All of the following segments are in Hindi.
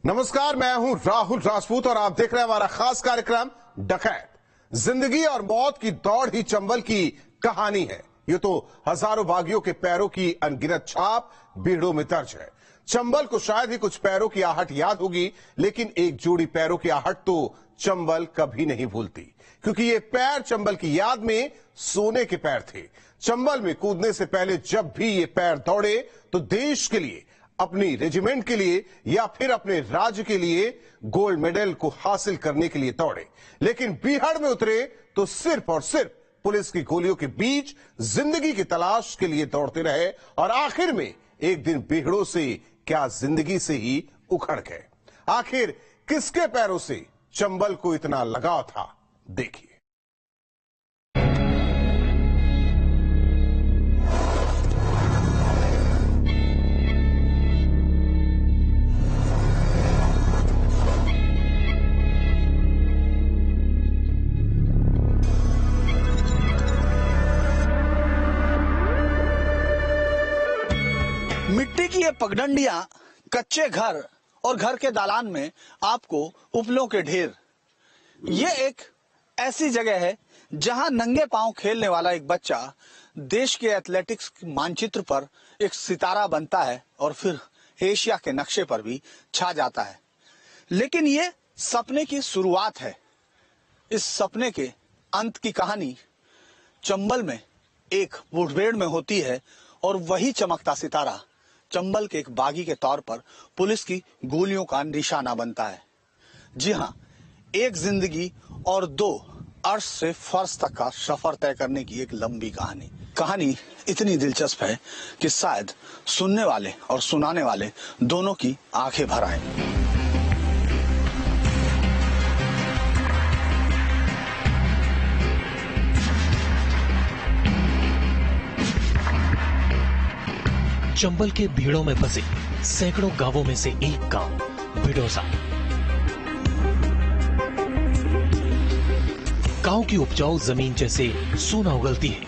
नमस्कार, मैं हूं राहुल राजपूत और आप देख रहे हैं हमारा खास कार्यक्रम डकैत। जिंदगी और मौत की दौड़ ही चंबल की कहानी है। ये तो हजारों बागियों के पैरों की अनगिनत छाप बीड़ों में दर्ज है। चंबल को शायद ही कुछ पैरों की आहट याद होगी, लेकिन एक जोड़ी पैरों की आहट तो चंबल कभी नहीं भूलती, क्योंकि ये पैर चंबल की याद में सोने के पैर थे। चंबल में कूदने से पहले जब भी ये पैर दौड़े तो देश के लिए, अपनी रेजिमेंट के लिए या फिर अपने राज्य के लिए गोल्ड मेडल को हासिल करने के लिए दौड़े, लेकिन बीहड़ में उतरे तो सिर्फ और सिर्फ पुलिस की गोलियों के बीच जिंदगी की तलाश के लिए दौड़ते रहे और आखिर में एक दिन बीहड़ों से क्या जिंदगी से ही उखड़ गए। आखिर किसके पैरों से चंबल को इतना लगाव था, देखिए। मिट्टी की ये पगडंडियां, कच्चे घर और घर के दालान में आपको उपलों के ढेर। ये एक ऐसी जगह है जहां नंगे पांव खेलने वाला एक बच्चा देश के एथलेटिक्स मानचित्र पर एक सितारा बनता है और फिर एशिया के नक्शे पर भी छा जाता है। लेकिन ये सपने की शुरुआत है। इस सपने के अंत की कहानी चंबल में एक मुठभेड़ में होती है और वही चमकता सितारा चंबल के एक बागी के तौर पर पुलिस की गोलियों का निशाना बनता है। जी हां, एक जिंदगी और दो अर्श से फर्श तक का सफर तय करने की एक लंबी कहानी इतनी दिलचस्प है कि शायद सुनने वाले और सुनाने वाले दोनों की आंखें भर आए। चंबल के भीड़ों में बसे सैकड़ों गांवों में से एक गांव बिडोसा। गांव की उपजाऊ जमीन जैसे सोना उगलती है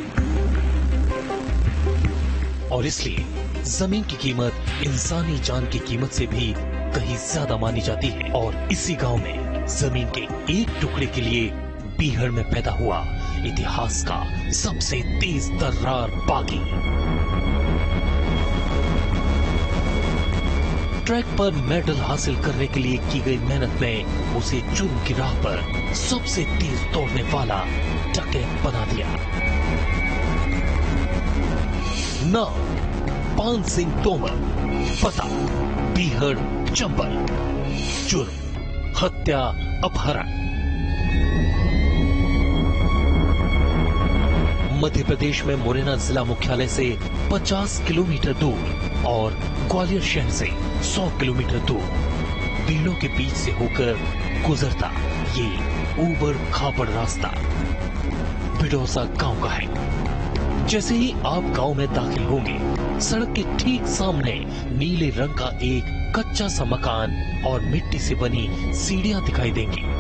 और इसलिए जमीन की कीमत इंसानी जान की कीमत से भी कहीं ज्यादा मानी जाती है। और इसी गांव में जमीन के एक टुकड़े के लिए बीहड़ में पैदा हुआ इतिहास का सबसे तेज तर्रार बागी। ट्रैक पर मेडल हासिल करने के लिए की गई मेहनत ने उसे जुर्म की राह पर सबसे तेज दौड़ने वाला डकैत बना दिया। नाम पान सिंह तोमर, पता बीहड़ चंबल, जुर्म हत्या अपहरण। मध्य प्रदेश में मुरैना जिला मुख्यालय से 50 किलोमीटर दूर और ग्वालियर शहर से 100 किलोमीटर दूर भीड़ों के बीच से होकर गुजरता ये ऊबड़ खाबड़ रास्ता बिडोसा गांव का है। जैसे ही आप गांव में दाखिल होंगे, सड़क के ठीक सामने नीले रंग का एक कच्चा सा मकान और मिट्टी से बनी सीढ़ियां दिखाई देंगी।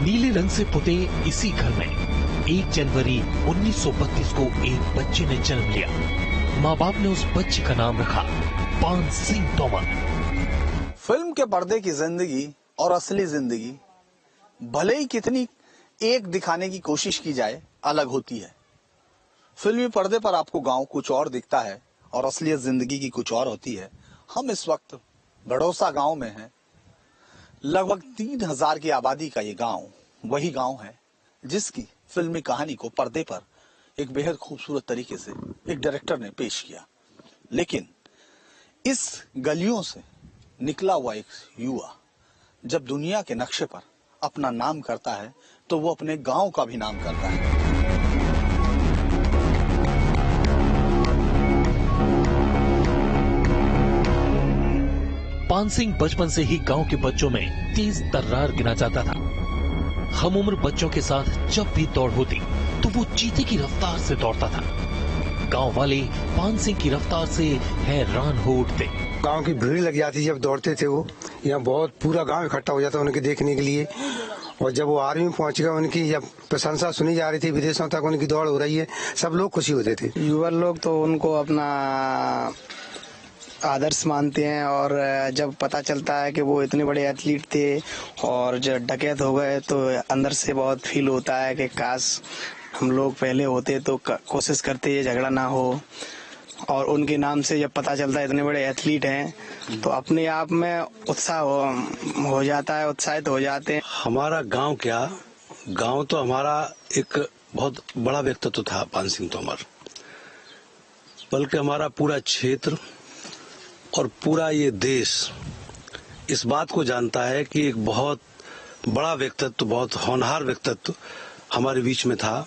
नीले रंग से पुते इसी घर में 1 जनवरी 1932 को एक बच्चे ने जन्म लिया। माँ बाप ने उस बच्चे का नाम रखा पान सिंह तोमर। फिल्म के पर्दे की जिंदगी और असली जिंदगी भले ही कितनी एक दिखाने की कोशिश की जाए, अलग होती है। फिल्मी पर्दे पर आपको गांव कुछ और दिखता है और असलियत जिंदगी की कुछ और होती है। हम इस वक्त बिडोसा गांव में हैं। लगभग 3000 की आबादी का ये गांव वही गांव है जिसकी फिल्मी कहानी को पर्दे पर एक बेहद खूबसूरत तरीके से एक डायरेक्टर ने पेश किया। लेकिन इस गलियों से निकला हुआ एक युवा जब दुनिया के नक्शे पर अपना नाम करता है तो वो अपने गांव का भी नाम करता है। पान सिंह बचपन से ही गांव के बच्चों में तेज तर्रार गिना जाता था। हम उम्र बच्चों के साथ जब भी दौड़ होती तो वो चीते की रफ्तार से दौड़ता था। गांव वाले पान सिंह की रफ्तार से हैरान हो उठते। गांव की भीड़ लग जाती जब दौड़ते थे वो। यहाँ बहुत पूरा गांव इकट्ठा हो जाता उनके देखने के लिए। और जब वो आर्मी में पहुंच गए, उनकी जब प्रशंसा सुनी जा रही थी, विदेशों तक उनकी दौड़ हो रही है, सब लोग खुशी होते थे। युवा लोग तो उनको अपना आदर्श मानते हैं। और जब पता चलता है कि वो इतने बड़े एथलीट थे और जब डकैत हो गए तो अंदर से बहुत फील होता है कि काश हम लोग पहले होते तो कोशिश करते ये झगड़ा ना हो। और उनके नाम से जब पता चलता है इतने बड़े एथलीट हैं तो अपने आप में उत्साह हो जाता है, उत्साहित हो जाते हैं। हमारा गांव क्या, गांव तो हमारा एक बहुत बड़ा व्यक्तित्व था पान सिंह तोमर, बल्कि हमारा पूरा क्षेत्र और पूरा ये देश इस बात को जानता है कि एक बहुत बड़ा व्यक्तित्व, बहुत होनहार व्यक्तित्व हमारे बीच में था।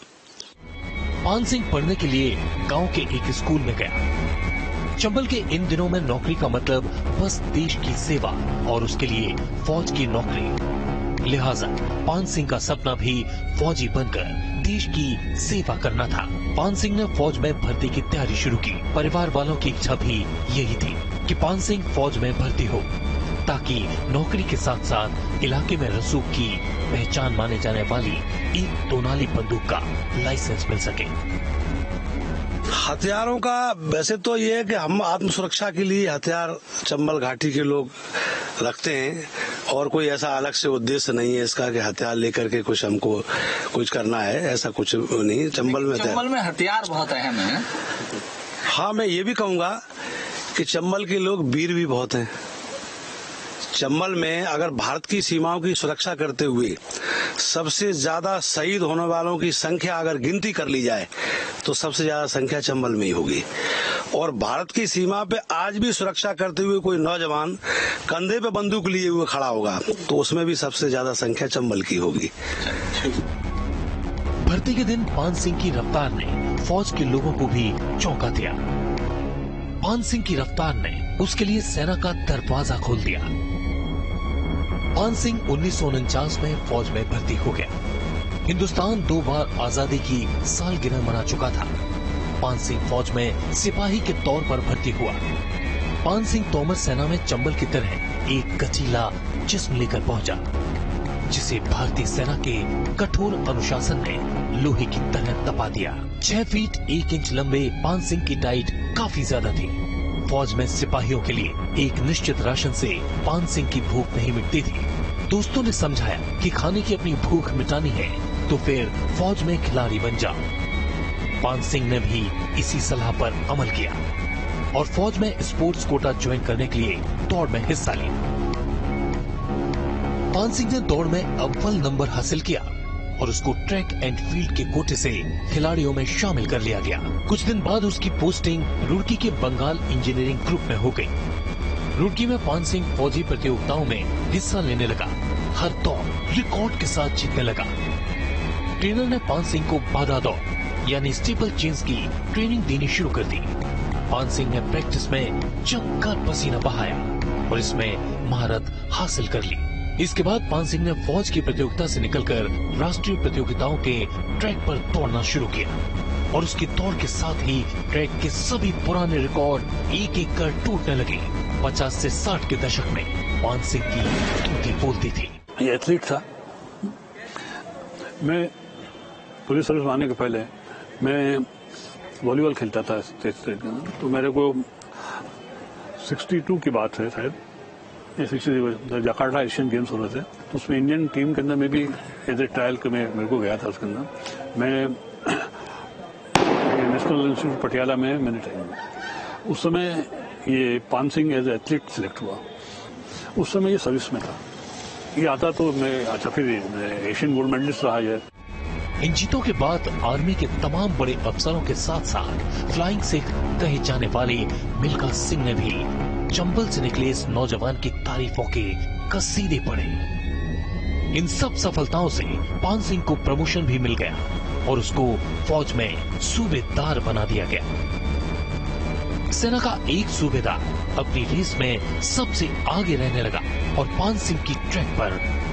पान सिंह पढ़ने के लिए गांव के एक स्कूल में गया। चंबल के इन दिनों में नौकरी का मतलब बस देश की सेवा और उसके लिए फौज की नौकरी। लिहाजा पान सिंह का सपना भी फौजी बनकर देश की सेवा करना था। पान सिंह ने फौज में भर्ती की तैयारी शुरू की। परिवार वालों की इच्छा भी यही थी कि पान सिंह फौज में भर्ती हो ताकि नौकरी के साथ साथ इलाके में रसूख की पहचान माने जाने वाली एक दोनाली बंदूक का लाइसेंस मिल सके। हथियारों का वैसे तो ये है कि हम आत्म सुरक्षा के लिए हथियार चंबल घाटी के लोग रखते हैं और कोई ऐसा अलग से उद्देश्य नहीं है इसका कि हथियार लेकर के कुछ हमको कुछ करना है, ऐसा कुछ नहीं। चंबल में हथियार बहुत अहम है। हाँ, मैं ये भी कहूँगा कि चंबल के लोग वीर भी बहुत हैं। चंबल में अगर भारत की सीमाओं की सुरक्षा करते हुए सबसे ज्यादा शहीद होने वालों की संख्या अगर गिनती कर ली जाए तो सबसे ज्यादा संख्या चंबल में ही होगी। और भारत की सीमा पे आज भी सुरक्षा करते हुए कोई नौजवान कंधे पे बंदूक लिए हुए खड़ा होगा तो उसमें भी सबसे ज्यादा संख्या चंबल की होगी। भर्ती के दिन पान सिंह की रफ्तार ने फौज के लोगों को भी चौंका दिया। पान सिंह की रफ्तार ने उसके लिए सेना का दरवाजा खोल दिया। पान सिंह 1949 में फौज में भर्ती हो गया। हिंदुस्तान 2 बार आजादी की सालगिरह मना चुका था। पान सिंह फौज में सिपाही के तौर पर भर्ती हुआ। पान सिंह तोमर सेना में चंबल की तरह एक गठीला जिस्म लेकर पहुंचा, जिसे भारतीय सेना के कठोर अनुशासन ने लोहे की तरह तपा दिया। 6 फीट 1 इंच लंबे पान सिंह की डाइट काफी ज्यादा थी। फौज में सिपाहियों के लिए एक निश्चित राशन से पान सिंह की भूख नहीं मिटती थी। दोस्तों ने समझाया कि खाने की अपनी भूख मिटानी है तो फिर फौज में खिलाड़ी बन जाओ। पान सिंह ने भी इसी सलाह पर अमल किया और फौज में स्पोर्ट्स कोटा ज्वाइन करने के लिए दौड़ में हिस्सा लिया। पान सिंह ने दौड़ में अव्वल नंबर हासिल किया और उसको ट्रैक एंड फील्ड के कोटे से खिलाड़ियों में शामिल कर लिया गया। कुछ दिन बाद उसकी पोस्टिंग रुड़की के बंगाल इंजीनियरिंग ग्रुप में हो गई। रुड़की में पान सिंह फौजी प्रतियोगिताओं में हिस्सा लेने लगा। हर दौड़ रिकॉर्ड के साथ जीतने लगा। ट्रेनर ने पान सिंह को बाधा दौड़ यानी स्टीपल चेंज की ट्रेनिंग देनी शुरू कर दी। पान सिंह ने प्रैक्टिस में जमकर पसीना बहाया और इसमें महारत हासिल कर ली। इसके बाद पान सिंह ने फौज की प्रतियोगिता से निकलकर राष्ट्रीय प्रतियोगिताओं के ट्रैक पर दौड़ना शुरू किया और उसकी दौड़ के साथ ही ट्रैक के सभी पुराने रिकॉर्ड एक एक कर टूटने लगे। 50 से 60 के दशक में पान सिंह की टूटी बोलती थी। ये एथलीट था। मैं पुलिस सर्विस आने के पहले मैं वॉलीबॉल खेलता था स्टेट में। तो मेरे को 62 की बात है शायद, जकार्ता एशियन गेम्स हो रहे थे तो उसमें इंडियन टीम के अंदर में भी एज ए ट्रायल के मेरे को गया था। उसके अंदर मैं नेशनल इंस्टीट्यूट पटियाला में मैंने ट्रेनिंग। उस समय ये Paan Singh as a athlete select हुआ। उस समय ये सर्विस में था। ये आता तो मैं अच्छा फिर एशियन गोल्ड मेडलिस्ट रहा है। इन जीतों के बाद आर्मी के तमाम बड़े अफसरों के साथ साथ फ्लाइंग सिख कहे जाने वाले मिल्खा सिंह ने भी चंबल से निकले इस नौजवान की तारीफों के कसीदे पढ़े। इन सब सफलताओं से पान सिंह को प्रमोशन भी मिल गया और उसको फौज में सूबेदार बना दिया गया। सेना का एक सूबेदार अपनी रेस में सबसे आगे रहने लगा और पान सिंह की ट्रैक पर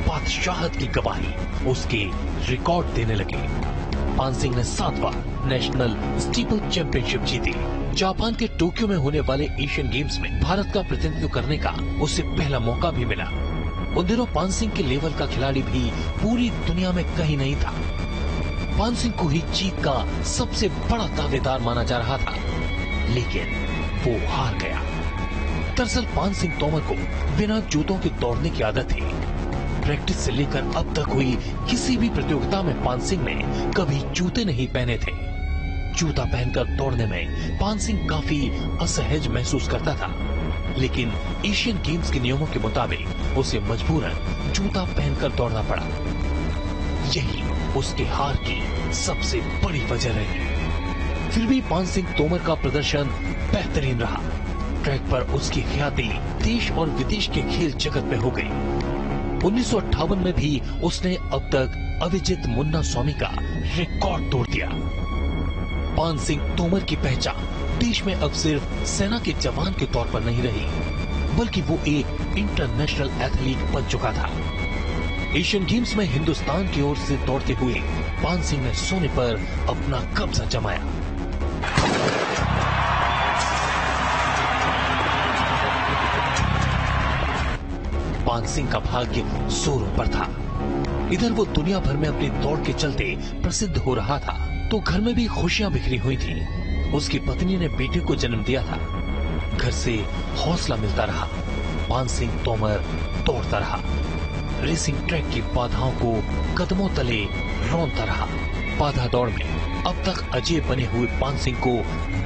बादशाहत की गवाही उसके रिकॉर्ड देने लगे। पान सिंह ने 7 बार नेशनल स्टीपल चैंपियनशिप जीती। जापान के टोक्यो में होने वाले एशियन गेम्स में भारत का प्रतिनिधित्व करने का उसे पहला मौका भी मिला। उन दिनों पान सिंह के लेवल का खिलाड़ी भी पूरी दुनिया में कहीं नहीं था। पान सिंह को ही जीत का सबसे बड़ा दावेदार माना जा रहा था, लेकिन वो हार गया। दरअसल पान सिंह तोमर को बिना जूतों के दौड़ने की आदत थी। प्रैक्टिस से लेकर अब तक हुई किसी भी प्रतियोगिता में पान सिंह ने कभी जूते नहीं पहने थे। जूता पहनकर दौड़ने में पान सिंह काफी असहज महसूस करता था, लेकिन एशियन गेम्स के नियमों के मुताबिक उसे मजबूरन जूता पहनकर दौड़ना पड़ा। यही उसके हार की सबसे बड़ी वजह रही। फिर भी पान सिंह तोमर का प्रदर्शन बेहतरीन रहा। ट्रैक पर उसकी ख्याति देश और विदेश के खेल जगत में हो गई। 1958 में भी उसने अब तक अविजित मुन्ना स्वामी का रिकॉर्ड तोड़ दिया। पान सिंह तोमर की पहचान देश में अब सिर्फ सेना के जवान के तौर पर नहीं रही, बल्कि वो एक इंटरनेशनल एथलीट बन चुका था। एशियन गेम्स में हिंदुस्तान की ओर से दौड़ते हुए पान सिंह ने सोने पर अपना कब्जा जमाया। पान सिंह का भाग्य जोरों पर था। इधर वो दुनिया भर में अपनी दौड़ के चलते प्रसिद्ध हो रहा था, तो घर में भी खुशियां बिखरी हुई थी। उसकी पत्नी ने बेटे को जन्म दिया था। घर से हौसला मिलता रहा। पान सिंह तोमर दौड़ता रहा। रेसिंग ट्रैक की बाधाओं को कदमों तले रौंदता रहा। बाधा दौड़ में अब तक अजय बने हुए पान सिंह को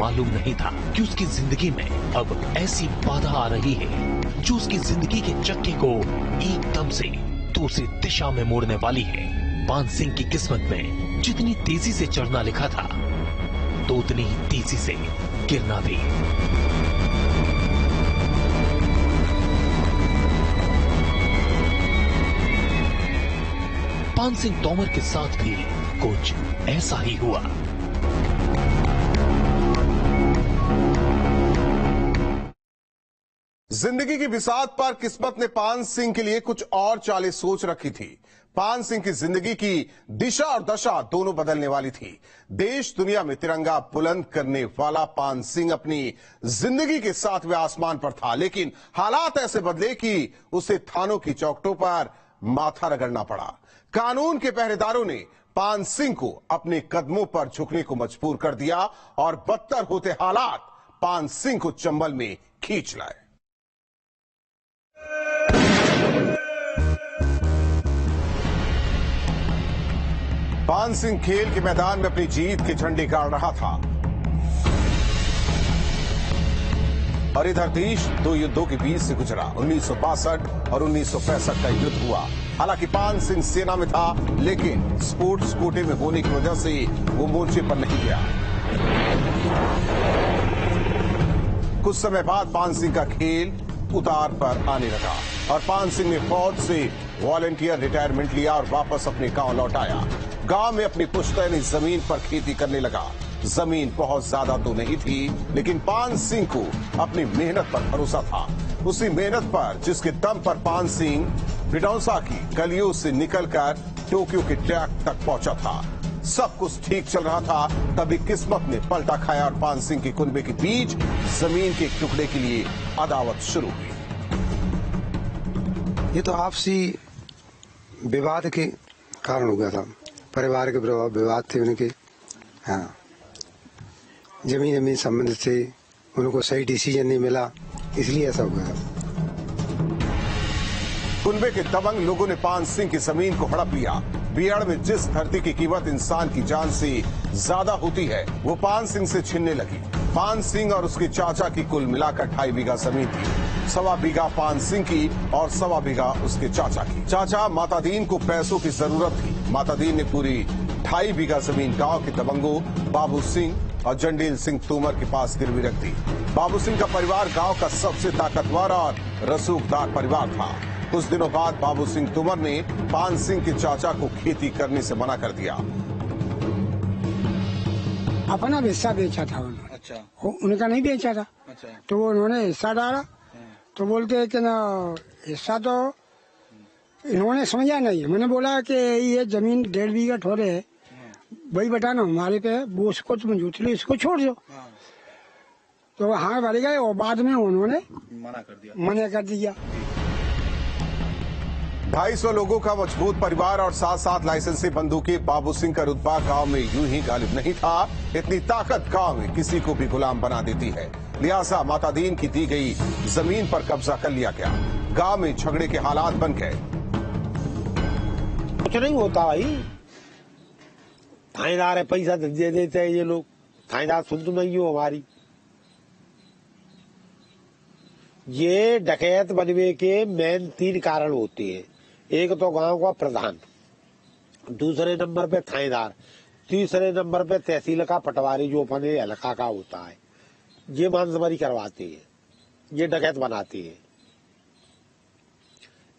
मालूम नहीं था कि उसकी जिंदगी में अब ऐसी बाधा आ रही है जो उसकी जिंदगी के चक्के को एकदम से दूसरी दिशा में मोड़ने वाली है। पान सिंह की किस्मत में जितनी तेजी से चढ़ना लिखा था, तो उतनी ही तेजी से गिरना भी। पान सिंह तोमर के साथ भी कुछ ऐसा ही हुआ। जिंदगी की बिसात पर किस्मत ने पान सिंह के लिए कुछ और चालें सोच रखी थी। पान सिंह की जिंदगी की दिशा और दशा दोनों बदलने वाली थी। देश दुनिया में तिरंगा बुलंद करने वाला पान सिंह अपनी जिंदगी के 7वें आसमान पर था, लेकिन हालात ऐसे बदले कि उसे थानों की चौखटों पर माथा रगड़ना पड़ा। कानून के पहरेदारों ने पान सिंह को अपने कदमों पर झुकने को मजबूर कर दिया और बदतर होते हालात पान सिंह को चंबल में खींच लाए। पान सिंह खेल के मैदान में अपनी जीत के झंडे गाड़ रहा था और इधर देश दो युद्धों के बीच से गुजरा। 1962 और 1965 का युद्ध हुआ। हालांकि पान सिंह सेना में था, लेकिन स्पोर्ट्स कोटे में होने की वजह से वो मोर्चे पर नहीं गया। कुछ समय बाद पान सिंह का खेल उतार पर आने लगा और पान सिंह ने फौज से वॉलंटियर रिटायरमेंट लिया और वापस अपने गांव लौट आया। गांव में अपनी पुश्तैनी जमीन पर खेती करने लगा। जमीन बहुत ज्यादा तो नहीं थी, लेकिन पान सिंह को अपनी मेहनत पर भरोसा था। उसी मेहनत पर जिसके दम पर पान सिंह बिडौसा की गलियों से निकलकर टोक्यो के ट्रैक तक पहुंचा था। सब कुछ ठीक चल रहा था, तभी किस्मत ने पलटा खाया और पान सिंह के कुनबे के बीच जमीन के एक टुकड़े के लिए अदावत शुरू हुई। ये तो आपसी विवाद के कारण हो गया था। परिवार के विवाद थे उनके। हाँ, जमीन संबंध से उनको सही डिसीजन नहीं मिला, इसलिए ऐसा हो गया। कुनबे के दबंग लोगों ने पान सिंह की जमीन को हड़प लिया। बिहार में जिस धरती की कीमत इंसान की जान से ज्यादा होती है, वो पान सिंह से छीनने लगी। पान सिंह और उसके चाचा की कुल मिलाकर 2.5 बीघा जमीन थी। 1.25 बीघा पान सिंह की और 1.25 बीघा उसके चाचा की। चाचा मातादीन को पैसों की जरूरत थी। मातादीन ने पूरी 2.5 बीघा जमीन गांव के दबंगों बाबू सिंह और जंडेल सिंह तोमर के पास गिरवी रख दी। बाबू सिंह का परिवार गांव का सबसे ताकतवर और रसूखदार परिवार था। कुछ दिनों बाद बाबू सिंह तोमर ने पान सिंह के चाचा को खेती करने से मना कर दिया। अपना हिस्सा बेचा था उन्होंने। अच्छा। उनका नहीं बेचा था। अच्छा। तो वो उन्होंने हिस्सा डाला, तो बोलते हैं कि ना हिस्सा तो इन्होंने समझा नहीं। मैंने बोला कि ये जमीन 1.5 बीघा ठोरे है, वही बताना हमारे पे, वो उसको तुम जूत लो, इसको छोड़ दो। तो हाँ भर गए और बाद में उन्होंने मना कर दिया। 250 लोगों का मजबूत परिवार और साथ साथ लाइसेंसी बंदूकें। बाबू सिंह का रुतबा गांव में यूं ही गालिब नहीं था। इतनी ताकत गांव में किसी को भी गुलाम बना देती है। लिहाजा माता दीन की दी गई जमीन पर कब्जा कर लिया गया। गांव में झगड़े के हालात बन गए। कुछ नहीं होता भाई, थानेदार है, पैसा दे देते हैं ये लोग। थानेदार सुन तो नहीं हो हमारी। ये डकैत बनने के मेन 3 कारण होते हैं। एक तो गांव का प्रधान, दूसरे नंबर पे थानेदार, तीसरे नंबर पे तहसील का पटवारी जो अपने इलाका का होता है। ये मांसबरी करवाते हैं, ये डकैत बनाते हैं।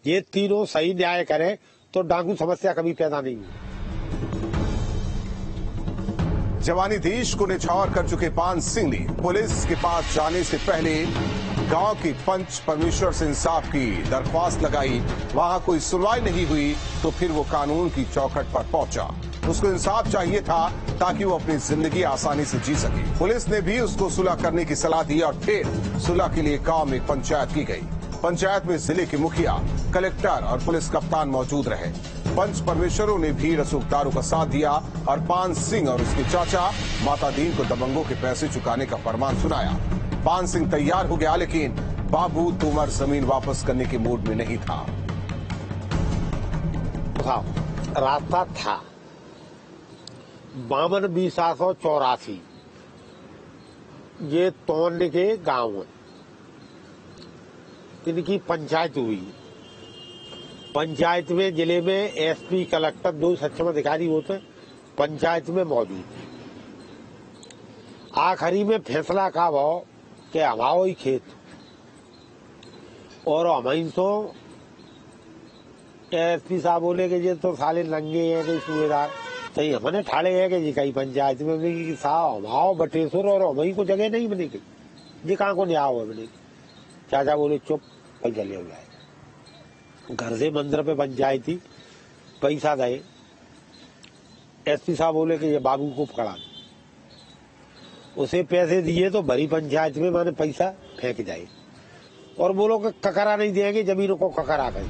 ये तीनों सही न्याय करें तो डाकू समस्या कभी पैदा नहीं हुई। जवानी देश को निछावर कर चुके पान सिंह ने पुलिस के पास जाने से पहले गांव के पंच परमेश्वर से इंसाफ की दरख्वास्त लगाई। वहां कोई सुनवाई नहीं हुई तो फिर वो कानून की चौखट पर पहुंचा। उसको इंसाफ चाहिए था ताकि वो अपनी जिंदगी आसानी से जी सके। पुलिस ने भी उसको सुलह करने की सलाह दी और फिर सुलह के लिए गांव में पंचायत की गई। पंचायत में जिले के मुखिया, कलेक्टर और पुलिस कप्तान मौजूद रहे। पंच परमेश्वरों ने भी रसूखदारों का साथ दिया और पान सिंह और उसके चाचा माता दीन को दबंगों के पैसे चुकाने का फरमान सुनाया। पान सिंह तैयार हो गया, लेकिन बाबू तोमर जमीन वापस करने के मूड में नहीं था। रास्ता था 52,784, ये तोड़ने के गांव है। इनकी पंचायत हुई। पंचायत में जिले में एसपी, कलेक्टर, 2 सक्षम अधिकारी होते पंचायत में मौजूद। आखिरी में फैसला का भाव कि हमारा ही खेत और हमें तो एसपी साहब बोले कि ये तो साले नंगे हैं कि सूबेदार सही हमने ठाड़े है कि जी कई पंचायत में साहब हमारा बटेश्वर और हमें को जगह नहीं बनेगी, ये कहाँ को न्याय हुआ बनेगी। चाचा बोले चुप, पैसा ले जाए। घर से मंदिर पे पंचायती पैसा गए। एसपी साहब बोले कि ये बाबू को पकड़ा। उसे पैसे दिए तो भरी पंचायत में मैंने पैसा फेंक जाए और बोलो कि ककरा नहीं देंगे, जमीनों को ककरा गई।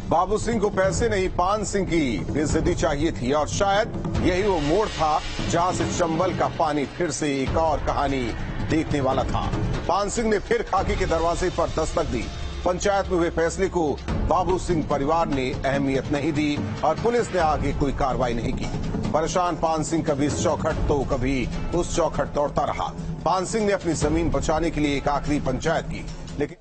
बाबू सिंह को पैसे नहीं, पान सिंह की बेइज्जती चाहिए थी और शायद यही वो मोड़ था जहां से चंबल का पानी फिर से एक और कहानी देखने वाला था। पान सिंह ने फिर खाकी के दरवाजे पर दस्तक दी। पंचायत में हुए फैसले को बाबू सिंह परिवार ने अहमियत नहीं दी और पुलिस ने आगे कोई कार्रवाई नहीं की। परेशान पान सिंह कभी इस चौखट तो कभी उस चौखट दौड़ता रहा। पान सिंह ने अपनी जमीन बचाने के लिए एक आखिरी पंचायत की, लेकिन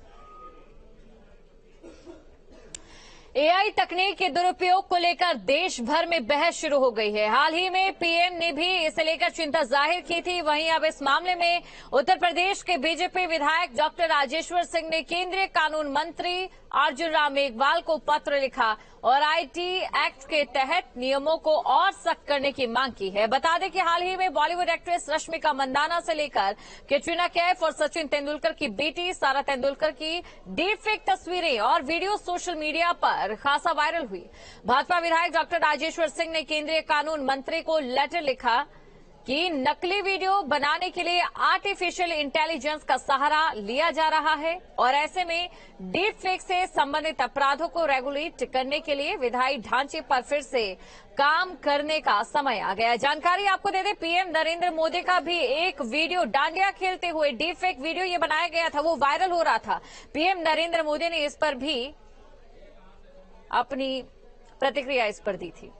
एआई तकनीक के दुरुपयोग को लेकर देश भर में बहस शुरू हो गई है। हाल ही में पीएम ने भी इसे लेकर चिंता जाहिर की थी। वहीं अब इस मामले में उत्तर प्रदेश के बीजेपी विधायक डॉक्टर राजेश्वर सिंह ने केंद्रीय कानून मंत्री अर्जुन राम मेघवाल को पत्र लिखा और आईटी एक्ट के तहत नियमों को और सख्त करने की मांग की है। बता दें कि हाल ही में बॉलीवुड एक्ट्रेस रश्मिका मंदाना से लेकर कैटरीना कैफ और सचिन तेंदुलकर की बेटी सारा तेंदुलकर की डीप फेक तस्वीरें और वीडियो सोशल मीडिया पर खासा वायरल हुई। भाजपा विधायक डॉक्टर राजेश्वर सिंह ने केंद्रीय कानून मंत्री को लेटर लिखा कि नकली वीडियो बनाने के लिए आर्टिफिशियल इंटेलिजेंस का सहारा लिया जा रहा है और ऐसे में डीप फेक से संबंधित अपराधों को रेगुलेट करने के लिए विधायी ढांचे पर फिर से काम करने का समय आ गया। जानकारी आपको दे दें, पीएम नरेंद्र मोदी का भी एक वीडियो डांडिया खेलते हुए डीप फेक वीडियो ये बनाया गया था, वो वायरल हो रहा था। पीएम नरेंद्र मोदी ने इस पर भी अपनी प्रतिक्रिया इस पर दी थी।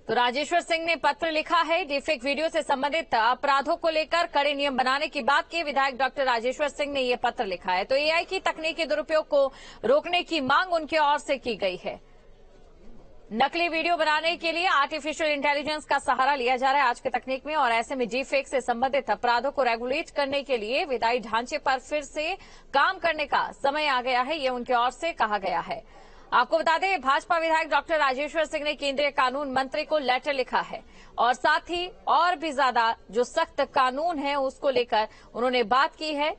तो राजेश्वर सिंह ने पत्र लिखा है, डीफेक वीडियो से संबंधित अपराधों को लेकर कड़े नियम बनाने की बात की। विधायक डॉक्टर राजेश्वर सिंह ने यह पत्र लिखा है। तो एआई की तकनीकी दुरुपयोग को रोकने की मांग उनकी ओर से की गई है। नकली वीडियो बनाने के लिए आर्टिफिशियल इंटेलिजेंस का सहारा लिया जा रहा है आज की तकनीक में और ऐसे में डीफेक से संबंधित अपराधों को रेगुलेट करने के लिए विधायी ढांचे पर फिर से काम करने का समय आ गया है, ये उनकी ओर से कहा गया है। आपको बता दें, भाजपा विधायक डॉक्टर राजेश्वर सिंह ने केंद्रीय कानून मंत्री को लेटर लिखा है और साथ ही और भी ज्यादा जो सख्त कानून है उसको लेकर उन्होंने बात की है।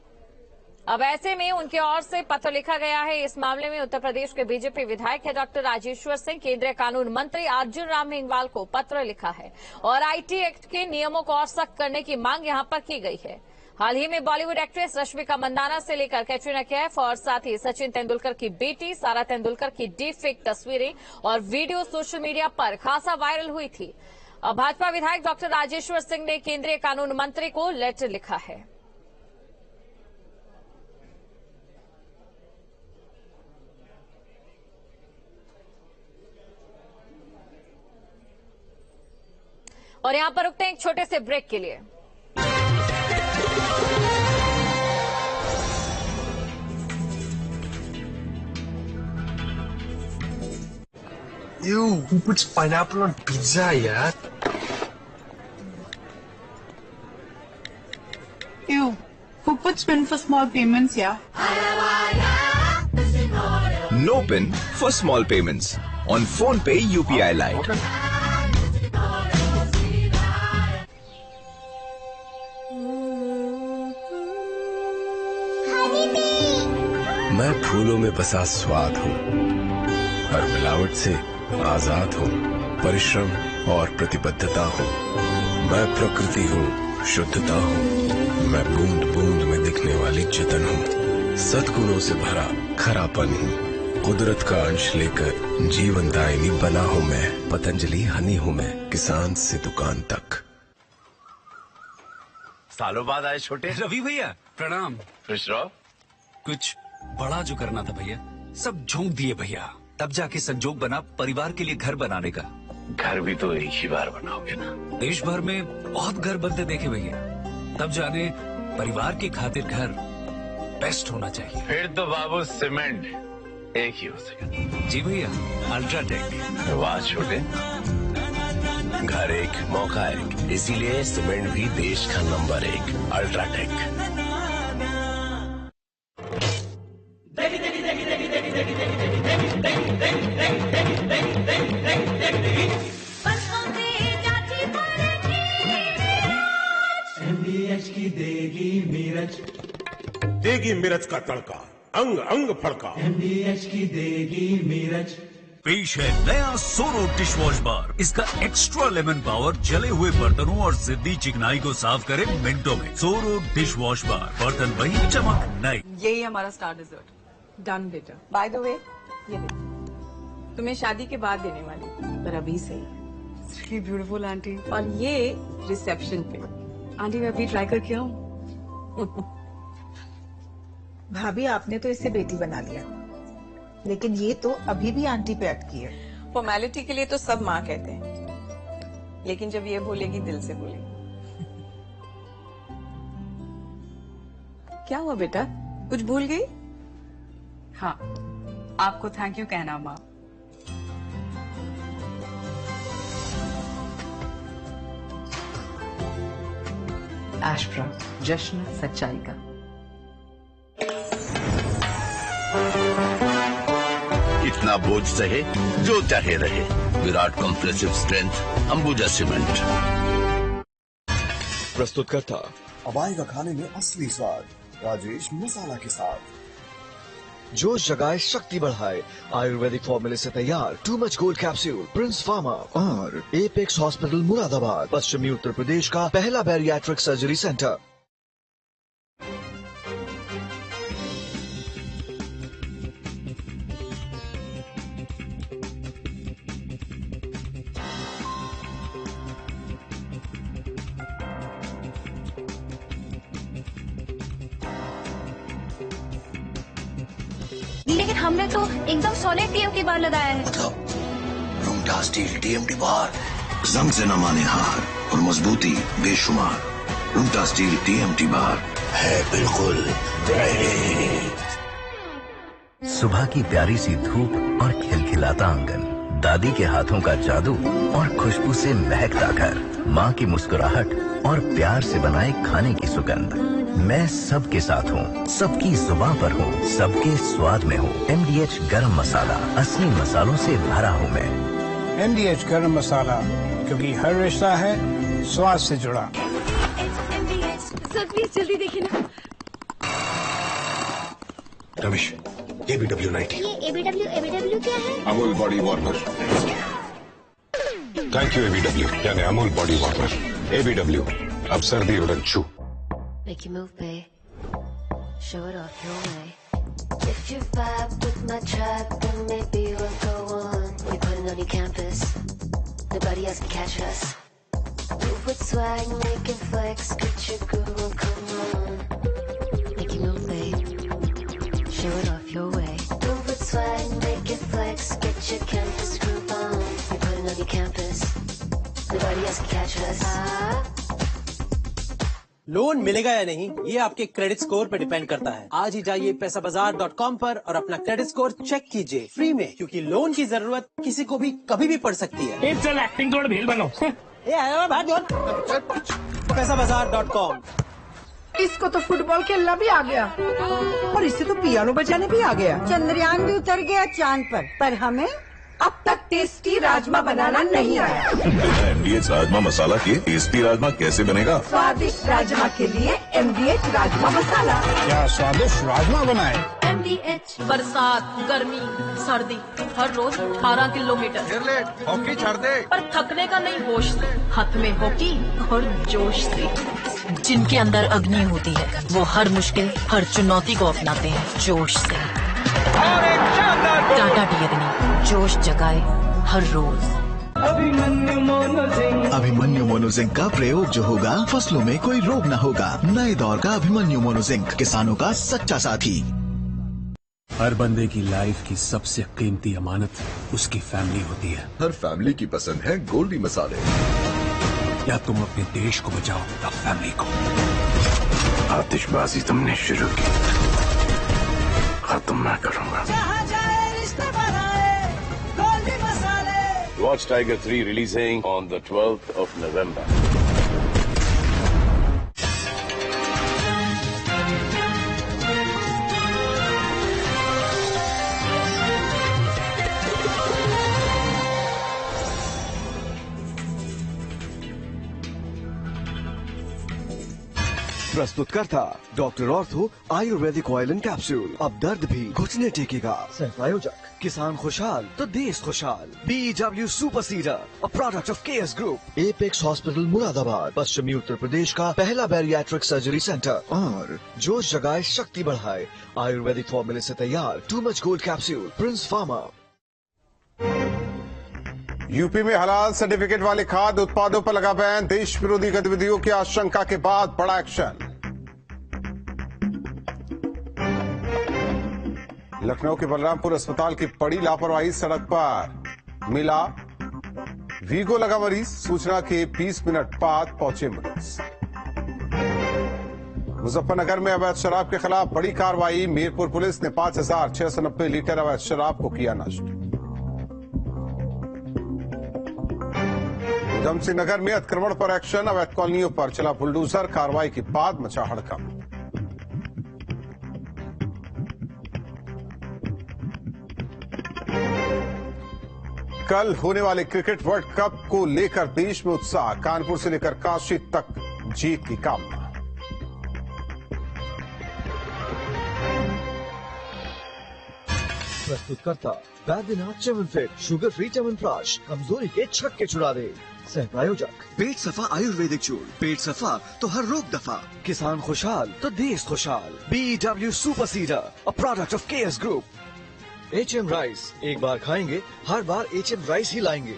अब ऐसे में उनकी ओर से पत्र लिखा गया है। इस मामले में उत्तर प्रदेश के बीजेपी विधायक है डॉक्टर राजेश्वर सिंह केंद्रीय कानून मंत्री अर्जुन राम मेघवाल को पत्र लिखा है और आईटी एक्ट के नियमों को और सख्त करने की मांग यहां पर की गई है। हाल ही में बॉलीवुड एक्ट्रेस रश्मिका मंदाना से लेकर कैटरीना कैफ और साथ ही सचिन तेंदुलकर की बेटी सारा तेंदुलकर की डीप फेक तस्वीरें और वीडियो सोशल मीडिया पर खासा वायरल हुई थी। और भाजपा विधायक डॉक्टर राजेश्वर सिंह ने केंद्रीय कानून मंत्री को लेटर लिखा है। और यहां पर रुकते हैं एक छोटे से ब्रेक के लिए। Ew, who puts pineapple on pizza, yaar? Ew, who puts PIN for small payments, yeah? No PIN for small payments on PhonePe UPI Lite. मैं फूलों में बसा स्वाद हूँ, हर मिलावट से आजाद हूँ, परिश्रम और प्रतिबद्धता हूँ। मैं प्रकृति हूँ, शुद्धता हूँ, मैं बूंद बूंद में दिखने वाली जतन हूँ, सद्गुणों से भरा खरापन हूँ, कुदरत का अंश लेकर जीवन दायिनी बना हूँ मैं। पतंजलि हनी हूँ मैं, किसान से दुकान तक। सालों बाद आए छोटे रवि भैया, प्रणाम। खुश रहो। कुछ बड़ा जो करना था भैया, सब झोंक दिए भैया। तब जाके संजोग बना परिवार के लिए घर बनाने का। घर भी तो एक ही बार बनाओगे ना। देश भर में बहुत घर बनते देखे भैया, तब जाने परिवार की खातिर घर बेस्ट होना चाहिए। फिर तो बाबू सीमेंट एक ही हो सके। जी भैया, अल्ट्राटेक। वाह छोटे, घर एक मौका एक, इसीलिए सीमेंट भी देश का नंबर 1 अल्ट्राटेक। देगी मिर्च का तड़का, अंग अंग फड़का। MDH की देगी मिर्च। पेश है नया सोरो डिशवॉश बार। इसका एक्स्ट्रा लेमन पावर जले हुए बर्तनों और जिद्दी चिकनाई को साफ करे मिनटों में। सोरो डिशवॉश बार, बर्तन वही चमक नई। यही हमारा स्टार डिजर्ट। डन बेटा। बाय द वे, ये देखो, तुम्हें शादी के बाद देने वाली, पर अभी से ही। Beautiful aunty. और ये रिसेप्शन पे। आंटी मैं अभी ट्राई करके आऊँ। भाभी आपने तो इसे बेटी बना लिया, लेकिन ये तो अभी भी आंटी पे अटकी है। फॉर्मेलिटी के लिए तो सब माँ कहते हैं, लेकिन जब ये बोलेगी दिल से बोलेगी। क्या हुआ बेटा, कुछ भूल गई? हाँ, आपको थैंक यू कहना माँ। एस्ट्रा, जश्न सच्चाई का। इतना बोझ सहे जो चाहे रहे। Virat compressive strength Ambuja cement. प्रस्तुत करता अब आएगा खाने में असली स्वाद, राजेश मसाला के साथ। जोश जगाए, शक्ति बढ़ाए, आयुर्वेदिक फॉर्मूले से तैयार too much gold capsule, Prince pharma और एपेक्स हॉस्पिटल मुरादाबाद, पश्चिमी उत्तर प्रदेश का पहला बैरियाट्रिक सर्जरी सेंटर। लेकिन हमने तो एकदम सॉलिड टीएमटी बार लगाया है। रूंगटा स्टील टीएमटी बार, जंग से न माने हार और मजबूती बेशुमार। रूंगटा स्टील टीएमटी बार है बिल्कुल रेडी। सुबह की प्यारी सी धूप और खिलखिलाता आंगन, दादी के हाथों का जादू और खुशबू से महकता घर, माँ की मुस्कुराहट और प्यार से बनाए खाने की सुगंध। मैं सबके साथ हूँ, सबकी जुबान पर हूँ, सबके स्वाद में हूँ। MDH गरम मसाला, असली मसालों से भरा हूँ मैं। MDH गरम मसाला, क्योंकि हर रिश्ता है स्वाद से जुड़ा। सर प्लीज जल्दी देखिए ना। रमेश, ABW 90। ये ABW क्या है? Amul body warmer. Thank you ABW, यानी अमूल बॉडी वार्मर। ABW, अब सर्दी उड़न छू। Make you move, babe. Show it off your way. If you vibe with my tribe, then maybe we'll go on. We put it on your campus. Nobody else can catch us. with swag, make it flex, get your groove on, come on. Make you move, babe. Show it off your way. Move with swag, make it flex, get your campus groove on. You put it on your campus. Nobody else can catch us. Loan मिलेगा या नहीं ये आपके क्रेडिट स्कोर पर डिपेंड करता है। आज ही जाइए पैसाबाजार.com पर और अपना क्रेडिट स्कोर चेक कीजिए फ्री में, क्योंकि लोन की जरूरत किसी को भी कभी भी पड़ सकती है। चल एक्टिंग थोड़ा भेल बनो। पैसाबाजार.com। इसको तो फुटबॉल खेलना भी आ गया और इससे तो पियानो बजाने भी आ गया। चंद्रयान भी उतर गया चांद पर हमें अब तक टेस्टी राजमा बनाना नहीं आया। MDH राजमा मसाला के टेस्टी राजमा कैसे बनेगा? स्वादिष्ट राजमा के लिए MDH राजमा मसाला। क्या स्वादिष्ट राजमा बनाए? MDH। बरसात, गर्मी, सर्दी, हर रोज 18 किलोमीटर। हॉकी छोड़ दे। पर थकने का नहीं होश से, हाथ में हॉकी और जोश से। जिनके अंदर अग्नि होती है वो हर मुश्किल, हर चुनौती को अपनाते हैं जोश से। टाटा टी अग्नि, जोश जगाए हर रोज। अभिमन्यु मोनोजिंक का प्रयोग जो होगा फसलों में कोई रोग न होगा। नए दौर का अभिमन्यु मोनोजिंक, किसानों का सच्चा साथी। हर बंदे की लाइफ की सबसे कीमती अमानत उसकी फैमिली होती है। हर फैमिली की पसंद है गोल्डी मसाले। या तुम अपने देश को बचाओ या फैमिली को। आतिशबाजी तुमने शुरू की, खत्म मैं करूंगा। Watch Tiger 3 releasing on the 12th of November. प्रस्तुतकर्ता doctor ortho Ayurvedic oil and capsule. अब दर्द भी घुटने टेकेगा। सह प्रायोजक किसान खुशहाल तो देश खुशहाल। BW super seeder, a product of KS group. Apex hospital Moradabad, पश्चिमी उत्तर प्रदेश का पहला बैरियाट्रिक सर्जरी सेंटर। और जोश जगाए शक्ति बढ़ाए आयुर्वेदिक फॉर्मूले से तैयार too much gold capsule, Prince pharma. UP में हलाल सर्टिफिकेट वाले खाद्य उत्पादों पर लगा बैन। देश विरोधी गतिविधियों की आशंका के बाद बड़ा एक्शन। लखनऊ के बलरामपुर अस्पताल की बड़ी लापरवाही, सड़क पर मिला वीगो लगा मरीज, सूचना के 20 मिनट बाद पहुंचे मरीज। मुजफ्फरनगर में अवैध शराब के खिलाफ बड़ी कार्रवाई, मीरपुर पुलिस ने 5690 लीटर अवैध शराब को किया नष्ट। उधमसिंह नगर में अतिक्रमण पर एक्शन, अवैध कॉलोनियों पर चला बुलडोजर, कार्रवाई के बाद मचा हड़कंप। कल होने वाले क्रिकेट वर्ल्ड कप को लेकर देश में उत्साह, कानपुर से लेकर काशी तक जीत की कामना। प्रस्तुतकर्ता बैद्यनाथ च्यवनप्राश, शुगर फ्री च्यवनप्राश, कमजोरी के छक्के छुड़ा दे। सह प्रायोजक पेट सफा आयुर्वेदिक चूर्ण, पेट सफा तो हर रोग दफा। किसान खुशहाल तो देश खुशहाल। BW super seeder, a product of KS group. HM rice, एक बार खाएंगे हर बार HM राइस ही लाएंगे।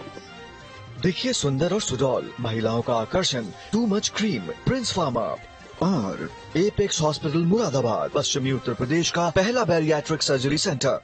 देखिए सुंदर और सुडौल, महिलाओं का आकर्षण, too much cream, Prince pharma. और एपेक्स हॉस्पिटल मुरादाबाद, पश्चिमी उत्तर प्रदेश का पहला बैरियाट्रिक सर्जरी सेंटर।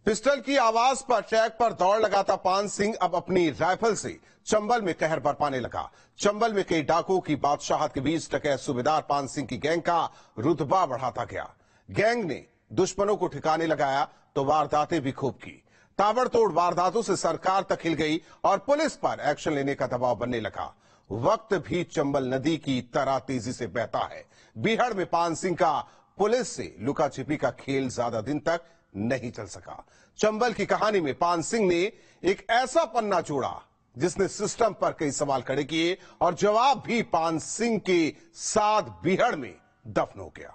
पिस्टल की आवाज पर ट्रैक पर दौड़ लगाता पान सिंह अब अपनी राइफल से चंबल में कहर बरपाने लगा। चंबल में कई डाकुओं की बादशाहत के बीच डकैत सूबेदार पान सिंह की गैंग का रुतबा बढ़ाता गया। गैंग ने दुश्मनों को ठिकाने लगाया तो वारदातें भी खूब की। ताबड़तोड़ वारदातों से सरकार तक हिल गई और पुलिस पर एक्शन लेने का दबाव बनने लगा। वक्त भी चंबल नदी की तरह तेजी से बहता है। बीहड़ में पान सिंह का पुलिस से लुका छिपी का खेल ज्यादा दिन तक नहीं चल सका। चंबल की कहानी में पान सिंह ने एक ऐसा पन्ना जोड़ा जिसने सिस्टम पर कई सवाल खड़े किए और जवाब भी पान सिंह के साथ बीहड़ में दफन हो गया।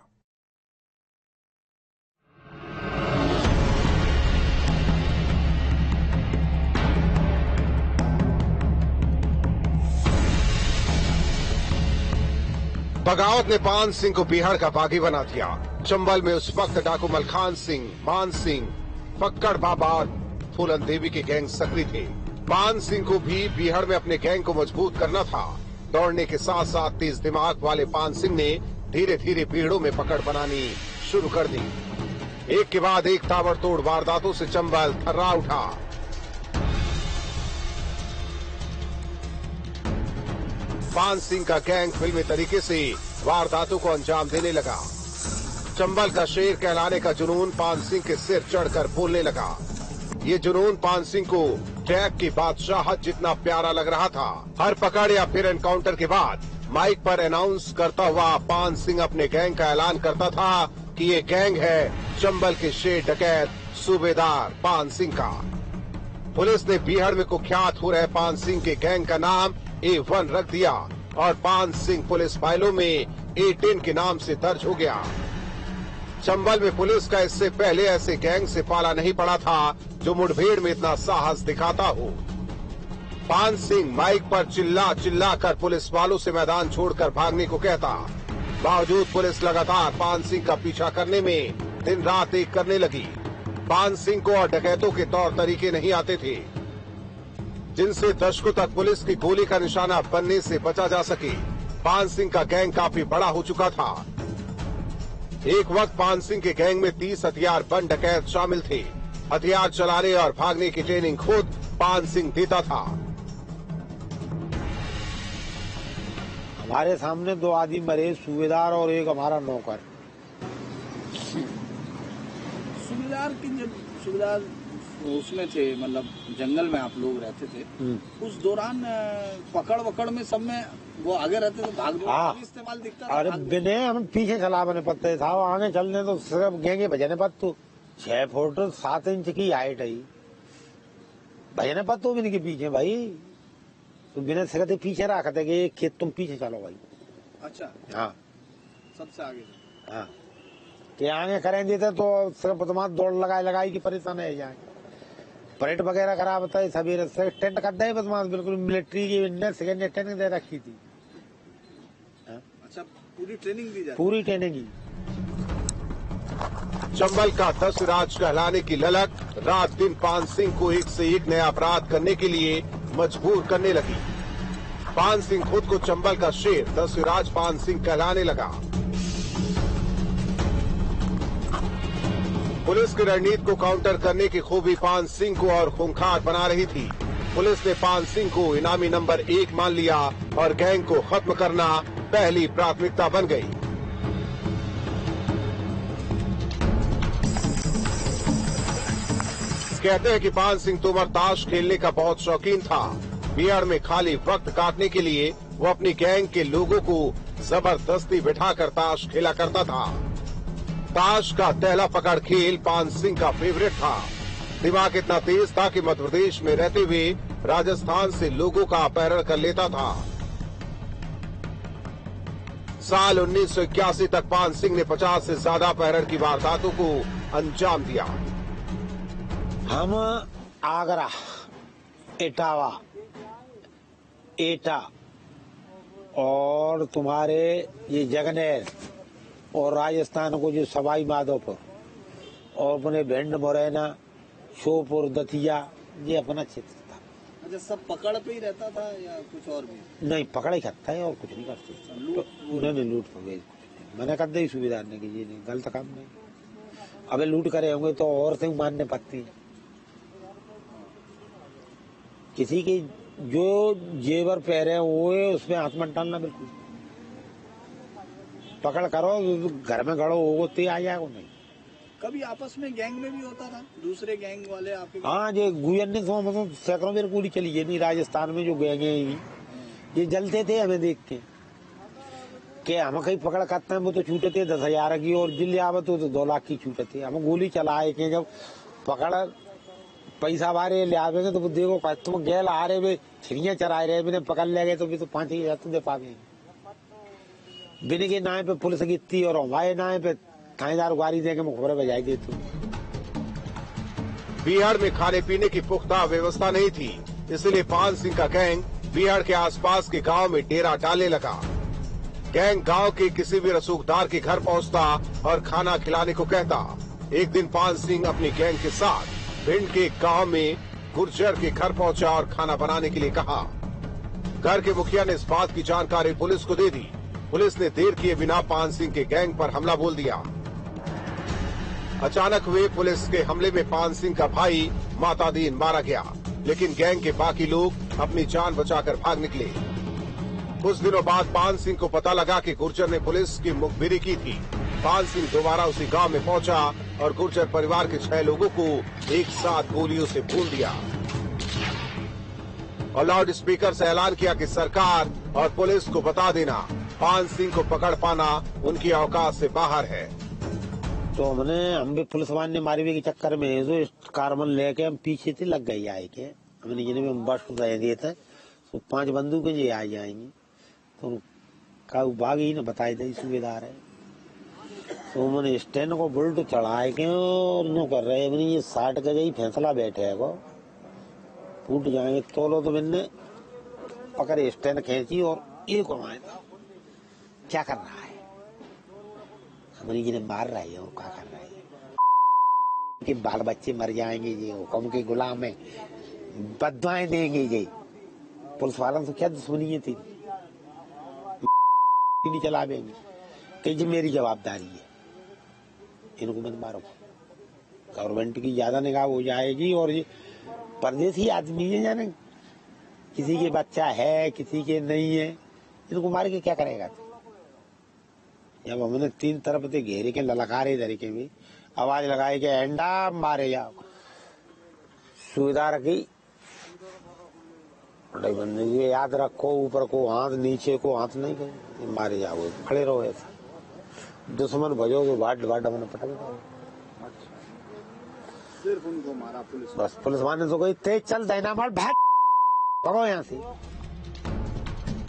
बगावत ने पान सिंह को बिहार का बागी बना दिया। चंबल में उस वक्त डाकू मलखान सिंह, मान सिंह, पक्कड़ बाबा और फूलन देवी के गैंग सक्रिय थे। पान सिंह को भी बिहार में अपने गैंग को मजबूत करना था। दौड़ने के साथ साथ तेज दिमाग वाले पान सिंह ने धीरे धीरे भीड़ों में पकड़ बनानी शुरू कर दी। एक के बाद एक ताबड़तोड़ वारदातों से चंबल थर्रा उठा। पान सिंह का गैंग फिल्मी तरीके से वारदातों को अंजाम देने लगा। चंबल का शेर कहलाने का जुनून पान सिंह के सिर चढ़कर बोलने लगा। ये जुनून पान सिंह को ट्रैक की बादशाहत जितना प्यारा लग रहा था। हर पकड़ या फिर एनकाउंटर के बाद माइक पर अनाउंस करता हुआ पान सिंह अपने गैंग का ऐलान करता था कि ये गैंग है चंबल के शेर डकैत सूबेदार पान सिंह का। पुलिस ने बिहार में कुख्यात हो रहे पान सिंह के गैंग का नाम A1 रख दिया और पान सिंह पुलिस फाइलों में A10 के नाम से दर्ज हो गया। चंबल में पुलिस का इससे पहले ऐसे गैंग से पाला नहीं पड़ा था जो मुठभेड़ में इतना साहस दिखाता हो। पान सिंह माइक पर चिल्ला चिल्ला कर पुलिस वालों से मैदान छोड़कर भागने को कहता। बावजूद पुलिस लगातार पान सिंह का पीछा करने में दिन रात एक करने लगी। पान सिंह को और डकैतों के तौर तरीके नहीं आते थे जिनसे दशकों तक पुलिस की गोली का निशाना बनने से बचा जा सके। पान सिंह का गैंग काफी बड़ा हो चुका था। एक वक्त पान सिंह के गैंग में 30 हथियारबंद डकैत शामिल थे। हथियार चलाने और भागने की ट्रेनिंग खुद पान सिंह देता था। हमारे सामने 2 आदमी मरे, सूबेदार और एक हमारा नौकर। सूबेदार उसमें थे, मतलब जंगल में आप लोग रहते थे। उस दौरान पकड़ वकड़ में सब में वो आगे रहते थे, भाग दौड़ इस्तेमाल दिखता था। अरे बिने हम पीछे चला बने पत्ते था, आगे चलने तो सिर्फ गेंगे भजने पत्तू 6 फुट 7 इंच की हाइट है, भजने पत्तू भी नहीं के पीछे भाई। तो बिना सिरते पीछे रखते कि एक खेत तुम पीछे चलो भाई। अच्छा हाँ सबसे आगे। हाँ के आगे करें देते तो सिर्फ तुम्हारा दौड़ लगाई की परेशान है जाए। परेड वगैरह खराब होता है, सवेरे से टेंट कर दे बदमाश, बिल्कुल मिलिट्री की सेकेंड ट्रेनिंग दे रखी थी। अच्छा पूरी ट्रेनिंग दी जाती? पूरी ट्रेनिंग ही। चंबल का 10 राज कहलाने की ललक रात दिन पान सिंह को एक से एक नया अपराध करने के लिए मजबूर करने लगी। पान सिंह खुद को चंबल का शेर 10 राज पान सिंह कहलाने लगा। पुलिस की रणनीति को काउंटर करने की खूबी पान सिंह को और खूंखार बना रही थी। पुलिस ने पान सिंह को इनामी नंबर 1 मान लिया और गैंग को खत्म करना पहली प्राथमिकता बन गई। कहते हैं कि पान सिंह तोमर ताश खेलने का बहुत शौकीन था। बिहार में खाली वक्त काटने के लिए वो अपनी गैंग के लोगों को जबरदस्ती बिठाकर ताश खेला करता था। ताश का पहला पकड़ खेल पान सिंह का फेवरेट था। दिमाग इतना तेज था कि मध्य प्रदेश में रहते हुए राजस्थान से लोगों का अपहरण कर लेता था। साल 1981 तक पान सिंह ने 50 से ज्यादा अपहरण की वारदातों को अंजाम दिया। हम आगरा, इटावा, एटा और तुम्हारे ये जगनेर और राजस्थान को जो सवाई माधोपुर और अपने भिंड मुरैना, श्योपुर, दतिया, ये अपना क्षेत्र था। अच्छा सब पकड़ पे ही रहता था या कुछ और भी? नहीं पकड़ ही करता है और कुछ नहीं करते। उन्होंने लूट हो गई, मैंने कर दी सुविधा ने कि ये नहीं गलत काम नहीं। अबे लूट करे होंगे तो और से मानने पड़ती है। किसी की जो जेवर पहरे हुए उसमें हाथ मत डालना बिल्कुल। पकड़ करो घर में गड़ो होगो तो आ जाएगा नहीं। कभी आपस में गैंग में भी होता था, दूसरे गैंग वाले आपके? हाँ ये गुजर ने तो मतलब सैकड़ों में पूरी चली है। नहीं राजस्थान में जो गैंग है ये जलते थे हमें देख के हम कहीं पकड़ करते हैं वो तो छूटे थे 10,000 की और जिले आवत तो 2 लाख की छूटे थे। हम गोली चलाए के जब पकड़ पैसा बारे ले आवेंगे तो देखो तुम गैल आ रहे वे छिड़ियाँ चराए रहे बिना पकड़ ले गए तो भी तो 5,000 तुम दे पावे। बिना के नाम पे पुलिस गिरती और हमारे नाम पे थानेदार गाड़ी देके मुखबरे बजाई देती। बिहार में खाने पीने की पुख्ता व्यवस्था नहीं थी, इसलिए पान सिंह का गैंग बिहार के आसपास के गांव में डेरा डालने लगा। गैंग गांव के किसी भी रसूखदार के घर पहुंचता और खाना खिलाने को कहता। एक दिन पान सिंह अपनी गैंग के साथ भिंड के गांव में गुर्जर के घर पहुंचा और खाना बनाने के लिए कहा। घर के मुखिया ने इस बात की जानकारी पुलिस को दे दी। पुलिस ने देर किए बिना पान सिंह के गैंग पर हमला बोल दिया। अचानक हुए पुलिस के हमले में पान सिंह का भाई मातादीन मारा गया, लेकिन गैंग के बाकी लोग अपनी जान बचाकर भाग निकले। कुछ दिनों बाद पान सिंह को पता लगा कि गुर्जर ने पुलिस की मुखबिरी की थी। पान सिंह दोबारा उसी गांव में पहुंचा और गुर्जर परिवार के 6 लोगों को एक साथ गोलियों से भून दिया और लाउड स्पीकर से ऐलान किया कि सरकार और पुलिस को बता देना, पान सिंह को पकड़ पाना उनकी औकात से बाहर है। तो हम भी पुलिस वाले ने मारी हुई के चक्कर में जो कार्बन लेके हम पीछे से लग गई आए के हमने जिन्हें हम बस रह दिए थे तो 5 बंदूकें जी आ जाएंगी तो का भाग ही न बताई दे सूबेदार है। तो उन्होंने स्टैंड को बुलट चढ़ाए के और नो कर रहे हैं ये 60 का ही फैसला बैठे है को टूट जाएंगे तो लो। तो मैंने पकड़े स्टैंड खींची और एक मारे क्या कर रहा है हमारी जी ने मार रहा है और क्या कर रहा है कि बाल बच्चे मर जाएंगे जी हुक्म के गुलाम है बदवाएं देंगे जी। पुलिस वालों से क्या दुश्मनी थी नहीं चला देंगे कि जी मेरी जवाबदारी है इनको मत मारो। गवर्नमेंट की ज्यादा निगाह हो जाएगी और ये परदेसी आदमी है जाने किसी के बच्चा है किसी के नहीं है इनको मार के क्या करेगा। जब हमने 3 तरफ से घेरे के ललकारे तरीके में आवाज लगाई के एंडा मारे जाओ सुविधा रखी बंदे याद रखो ऊपर को हाथ नीचे को हाथ नहीं करे मारे जाओ खड़े रहो ऐसा दुश्मन भजोगे बाट बाट हमने पटक दो सिर्फ उनको मारा पुलिस बस पुलिस वाले तो कोई तेज चल देना मार भागो यहाँ से।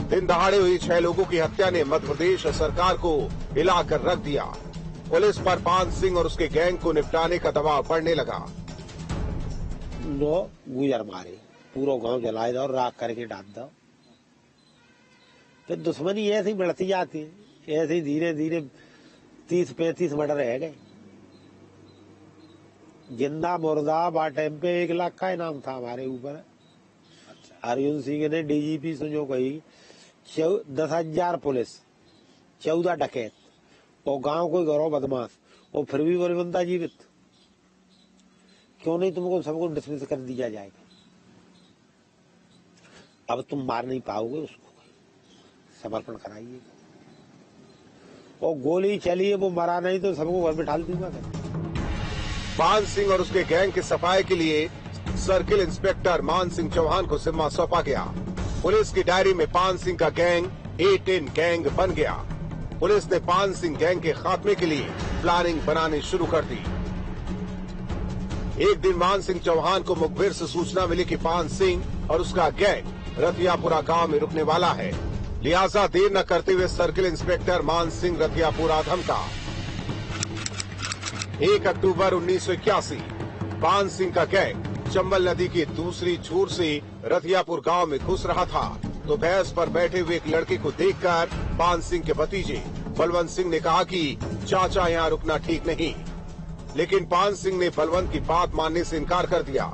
दिन दहाड़े हुई 6 लोगों की हत्या ने मध्य प्रदेश सरकार को हिलाकर रख दिया। पुलिस पर पान सिंह और उसके गैंग को निपटाने का दबाव बढ़ने लगा। लो गुजर मारे पूरा गांव जलाए दो राख करके डाल दो फिर दुश्मनी ऐसे ही बढ़ती जाती है। ऐसे ही धीरे धीरे 30-35 मर्डर रह गए। जिंदा मुर्दा बा टाइम पे 1 लाख का इनाम था हमारे ऊपर। अर्जुन सिंह ने डीजीपी से जो कही 10,000 पुलिस 14 डकैत और गांव कोई घरों बदमाश और फिर भी बड़े बंदा जीवित क्यों नहीं तुमको सबको डिसमिस कर दिया जाएगा। अब तुम मार नहीं पाओगे उसको समर्पण कराइए और गोली चलिए वो मरा नहीं तो सबको घर में ढाल दूंगा। पान सिंह और उसके गैंग के सफाई के लिए सर्किल इंस्पेक्टर मान सिंह चौहान को जिम्मा सौंपा गया। पुलिस की डायरी में पान सिंह का गैंग 8-in गैंग बन गया। पुलिस ने पान सिंह गैंग के खात्मे के लिए प्लानिंग बनानी शुरू कर दी। एक दिन मान सिंह चौहान को मुखबिर से सूचना मिली कि पान सिंह और उसका गैंग रतियापुरा गांव में रुकने वाला है। लिहाजा देर न करते हुए सर्किल इंस्पेक्टर मान सिंह रतियापुरा धमका। 1 अक्टूबर 1981 पान सिंह का गैंग चंबल नदी की दूसरी छोर से रतियापुर गांव में घुस रहा था तो भैंस पर बैठे हुए एक लड़के को देखकर पान सिंह के भतीजे बलवंत सिंह ने कहा कि चाचा यहाँ रुकना ठीक नहीं, लेकिन पान सिंह ने बलवंत की बात मानने से इनकार कर दिया।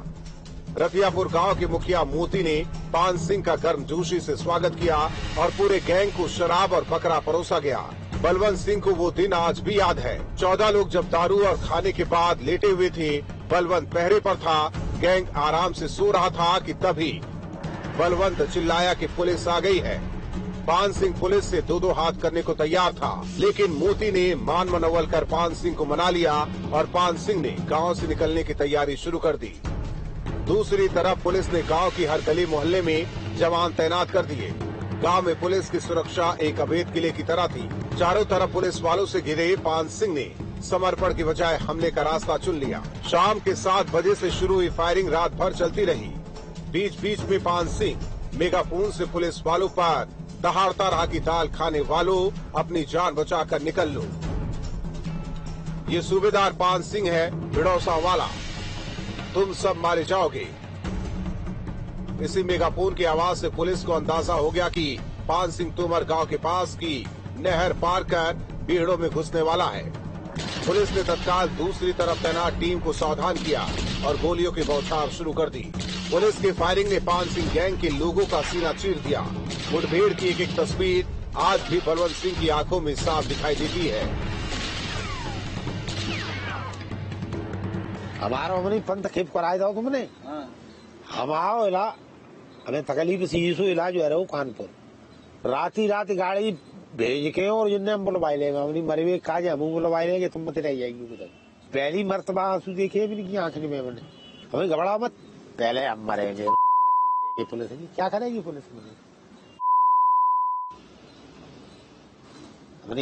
रतियापुर गांव के मुखिया मोती ने पान सिंह का गर्मजोशी से स्वागत किया और पूरे गैंग को शराब और बकरा परोसा गया। बलवंत सिंह को वो दिन आज भी याद है। 14 लोग जब दारू और खाने के बाद लेटे हुए थे, बलवंत पहरे पर था, गैंग आराम से सो रहा था कि तभी बलवंत चिल्लाया कि पुलिस आ गई है। पान सिंह पुलिस से 2-2 हाथ करने को तैयार था, लेकिन मोती ने मान मनोवल कर पान सिंह को मना लिया और पान सिंह ने गांव से निकलने की तैयारी शुरू कर दी। दूसरी तरफ पुलिस ने गांव की हर गली मोहल्ले में जवान तैनात कर दिए। गांव में पुलिस की सुरक्षा एक अवैध किले की तरह थी। चारों तरफ पुलिस वालों से घिरे पान सिंह ने समर्पण की बजाय हमले का रास्ता चुन लिया। शाम के 7 बजे से शुरू हुई फायरिंग रात भर चलती रही। बीच बीच में पान सिंह मेगाफोन से पुलिस वालों पर दहाड़ता रहा कि दाल खाने वालों अपनी जान बचाकर निकल लो। ये सूबेदार पान सिंह है, बिड़ौसा वाला, तुम सब मारे जाओगे। इसी मेगाफोन की आवाज से पुलिस को अंदाजा हो गया कि पान सिंह तोमर गांव के पास की नहर पार कर भीड़ों में घुसने वाला है। पुलिस ने तत्काल दूसरी तरफ तैनात टीम को सावधान किया और गोलियों की बौछार शुरू कर दी। पुलिस की फायरिंग ने पान सिंह गैंग के लोगों का सीना चीर दिया। मुठभेड़ की एक एक तस्वीर आज भी बलवंत सिंह की आंखों में साफ दिखाई देती है। हमारा हमने पंथ खेप कराया था तुमने, हमारा इलाज हमें तकलीफ सीसो इलाज हो रहा है कानपुर। रात गाड़ी भेज के और जिन्हें हम बुलवाई लेंगे, अपनी मरवे काज हम बुलवाई लेंगे, तुम मत रह जाएगी उधर। पहली मरतबा आंसू देखे भी नहीं की आंख में मैंने। हमें घबरा मत, पहले हम मरेंगे। पुलिस क्या करेगी पुलिस में?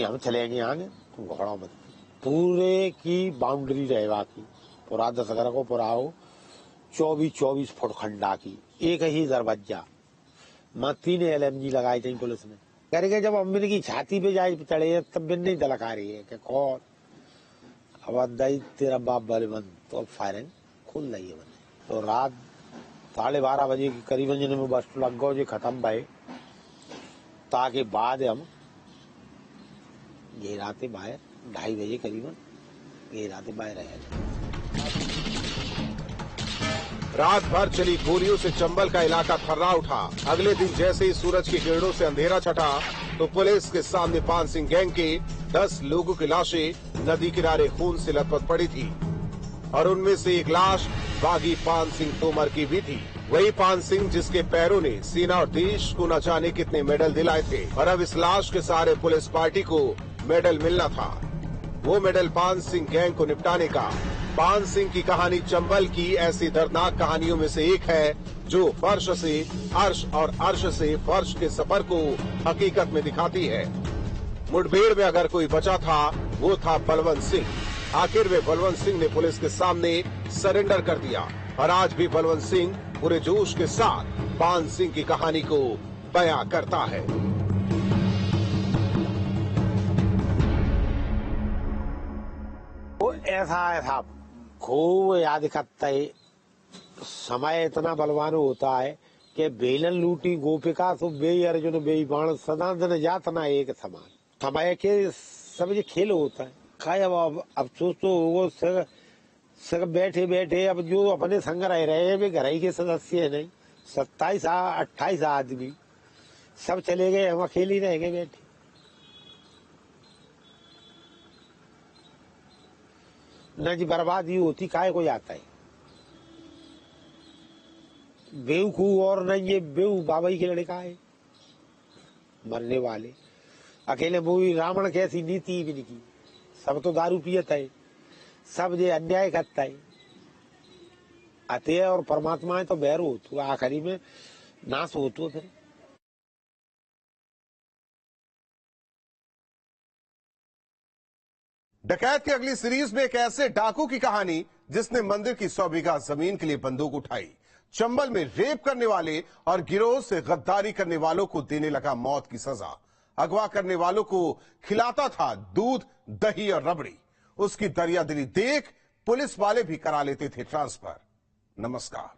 हम चलेंगे आगे, तुम घबराओ मत। पूरे की बाउंड्री रहेगा की पूरा 10 को पूरा हो 24 फुट खंडा की, एक ही दरवाजा। 3 LMG लगाई थी पुलिस ने करके। जब अम्बिन की छाती पे जाए चढ़े तब भी नहीं दलका रही है कि कौन अब दई तेरा बाप बलवंत, तो फायरिंग खुल रही है। तो रात 12:30 बजे की करीबन जिन्हें में बस लग गो जो खत्म भाई, ताकि बाद हम ये रातें बाहर 2:30 बजे करीबन ये रातें बाहर आया। रात भर चली गोलियों से चंबल का इलाका थर्रा उठा। अगले दिन जैसे ही सूरज की किरणों से अंधेरा छटा तो पुलिस के सामने पान सिंह गैंग के 10 लोगों की लाशें नदी किनारे खून से लथपथ पड़ी थी और उनमें से एक लाश बागी पान सिंह तोमर की भी थी। वही पान सिंह जिसके पैरों ने सेना और देश को न जाने कितने मेडल दिलाए थे और अब इस लाश के सहारे पुलिस पार्टी को मेडल मिलना था। वो मेडल पान सिंह गैंग को निपटाने का। पान सिंह की कहानी चंबल की ऐसी दर्दनाक कहानियों में से एक है जो फर्श से अर्श और अर्श से फर्श के सफर को हकीकत में दिखाती है। मुठभेड़ में अगर कोई बचा था वो था बलवंत सिंह। आखिर में बलवंत सिंह ने पुलिस के सामने सरेंडर कर दिया और आज भी बलवंत सिंह पूरे जोश के साथ पान सिंह की कहानी को बयां करता है। वो ऐसा खूब याद करता है। समय इतना बलवान होता है कि बेलन लूटी गोपिका तो बेई अर्जुन बेई बाण सदा दिन जात ना एक समान। समय के सब ये खेल होता है। खाए अब अफसोस तो वो सब बैठे अब जो अपने संग रह रहे हैं वे घर ही के सदस्य है नहीं। 27-28 आदमी सब चले गए, हम अकेले ही रह गए बैठे। न जी बर्बादी होती काहे को जाता है। बेवकूफ और न ये बेव बाबाई के लड़का है मरने वाले। अकेले वो रावण कैसी नीति भी नहीं की। सब तो दारू पियता है, सब ये अन्याय करता है। अतः और परमात्मा है तो बैर हो तो आखिरी में नाश हो तो फिर। डकैत की अगली सीरीज में एक ऐसे डाकू की कहानी जिसने मंदिर की 100 बीघा जमीन के लिए बंदूक उठाई। चंबल में रेप करने वाले और गिरोह से गद्दारी करने वालों को देने लगा मौत की सजा। अगवा करने वालों को खिलाता था दूध, दही और रबड़ी। उसकी दरियादिली देख पुलिस वाले भी करा लेते थे ट्रांसफर। नमस्कार।